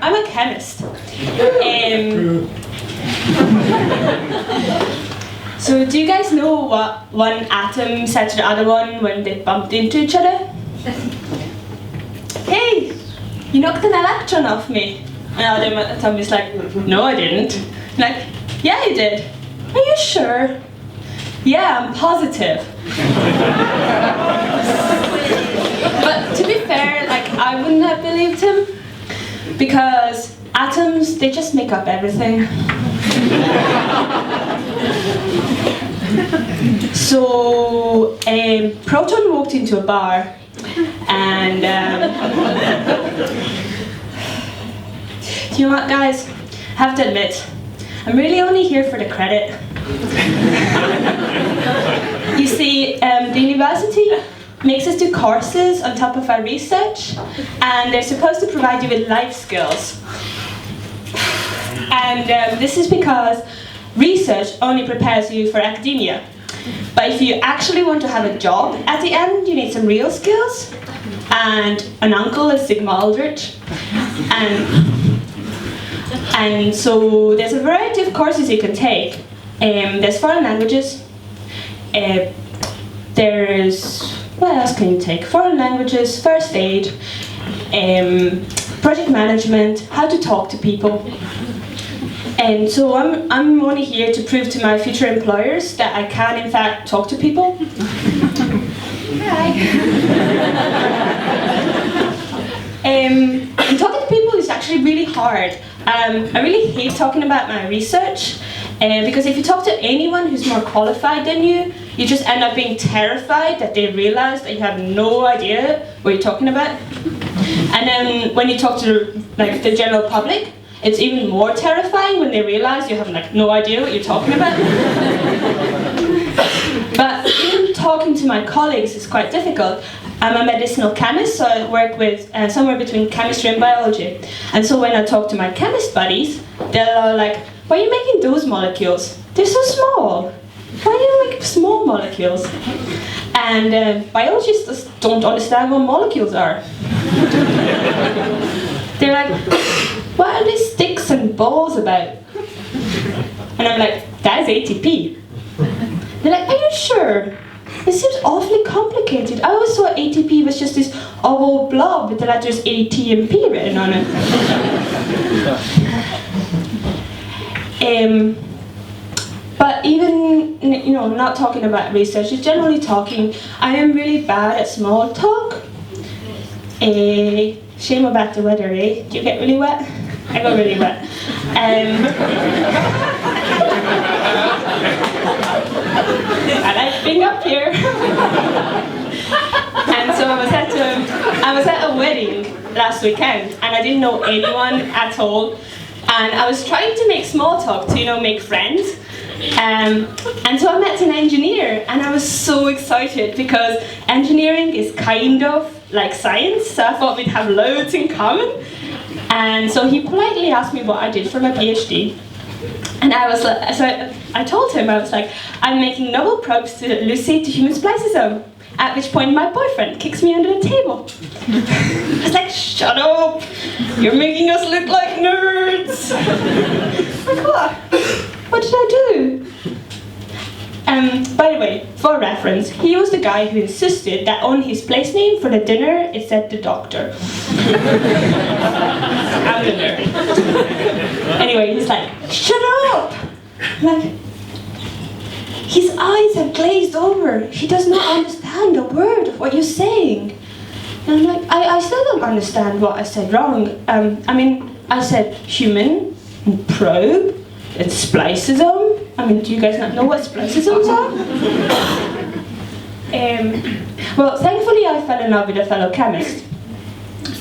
I'm a chemist. So do you guys know what one atom said to the other one when they bumped into each other? Hey, you knocked an electron off me. And the other atom is like, no I didn't. I'm like, yeah you did. Are you sure? Yeah, I'm positive. But to be fair, like I wouldn't have believed him because atoms, they just make up everything. So, Proton walked into a bar and you know what guys, I have to admit, I'm really only here for the credit. You see, the university makes us do courses on top of our research and they're supposed to provide you with life skills. And this is because research only prepares you for academia. But if you actually want to have a job at the end, you need some real skills. And an uncle is Sigma Aldrich. And so there's a variety of courses you can take. There's foreign languages. There's, what else can you take? Foreign languages, first aid, project management, how to talk to people. And so I'm only here to prove to my future employers that I can in fact talk to people. Hi. And talking to people is actually really hard. I really hate talking about my research because if you talk to anyone who's more qualified than you, you just end up being terrified that they realize that you have no idea what you're talking about. And then when you talk to like the general public, it's even more terrifying when they realize you have like no idea what you're talking about. But even talking to my colleagues is quite difficult. I'm a medicinal chemist, so I work with somewhere between chemistry and biology. And so when I talk to my chemist buddies, they're like, why are you making those molecules? They're so small. Why do you make small molecules? And biologists just don't understand what molecules are. They're like, what are these sticks and balls about? And I'm like, that is ATP. They're like, are you sure? It seems awfully complicated. I always thought ATP was just this oval blob with the letters A, T, and P written on it. But even, you know, not talking about research, just generally talking, I am really bad at small talk. Shame about the weather, eh? Do you get really wet? I got really wet. I like being up here. And so I was at a wedding last weekend and I didn't know anyone at all. And I was trying to make small talk to, you know, make friends. And so I met an engineer and I was so excited because engineering is kind of like science, so I thought we'd have loads in common. And so he politely asked me what I did for my PhD. And I was like, so I told him, I was like, I'm making novel probes to elucidate the human spliceosome. At which point my boyfriend kicks me under the table. I was like, shut up! You're making us look like nerds! Like what? What did I do? By the way, for reference, he was the guy who insisted that on his place name for the dinner it said the doctor. I'm the nerd. Anyway, he's like, shut up! I'm like, his eyes have glazed over. He does not understand a word of what you're saying. And I'm like, I still don't understand what I said wrong. I mean, I said human, and probe, and spliceosome. I mean, do you guys not know what spliceosomes are? Well, thankfully I fell in love with a fellow chemist.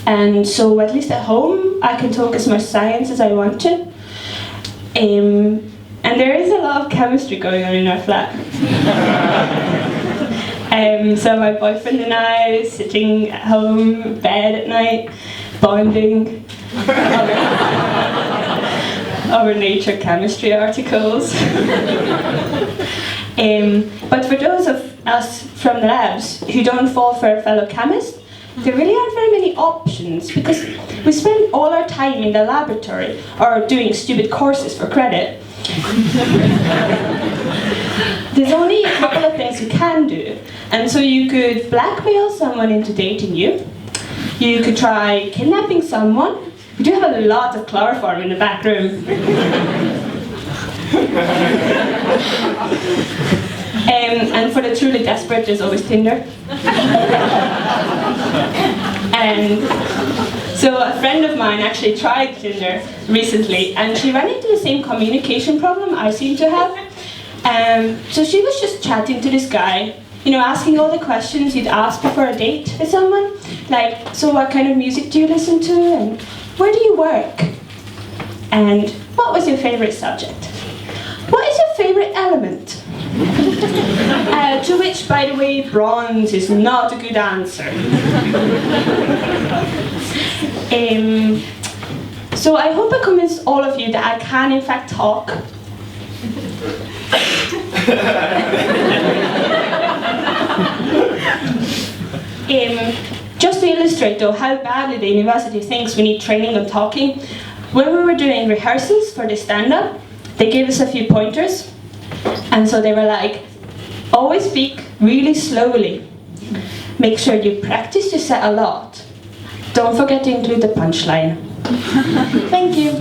And so at least at home, I can talk as much science as I want to. And there is a lot of chemistry going on in our flat. So my boyfriend and I sitting at home, bed at night, bonding. our nature chemistry articles. But for those of us from the labs who don't fall for a fellow chemist, there really aren't very many options because we spend all our time in the laboratory or doing stupid courses for credit. There's only a couple of things you can do, and so you could blackmail someone into dating you. You could try kidnapping someone. We do have a lot of chloroform in the back room. And for the truly desperate, there's always Tinder. And so a friend of mine actually tried Tinder recently, and she ran into the same communication problem I seem to have. So she was just chatting to this guy, asking all the questions you'd ask before a date with someone, like, so what kind of music do you listen to, and where do you work, and what was your favorite subject? What is your favorite element? To which, by the way, bronze is not a good answer. So I hope I convinced all of you that I can in fact talk. Just to illustrate though how badly the university thinks we need training on talking, when we were doing rehearsals for the stand-up, they gave us a few pointers, and so they were like, always speak really slowly. Make sure you practice your set a lot. Don't forget to include the punchline. Thank you.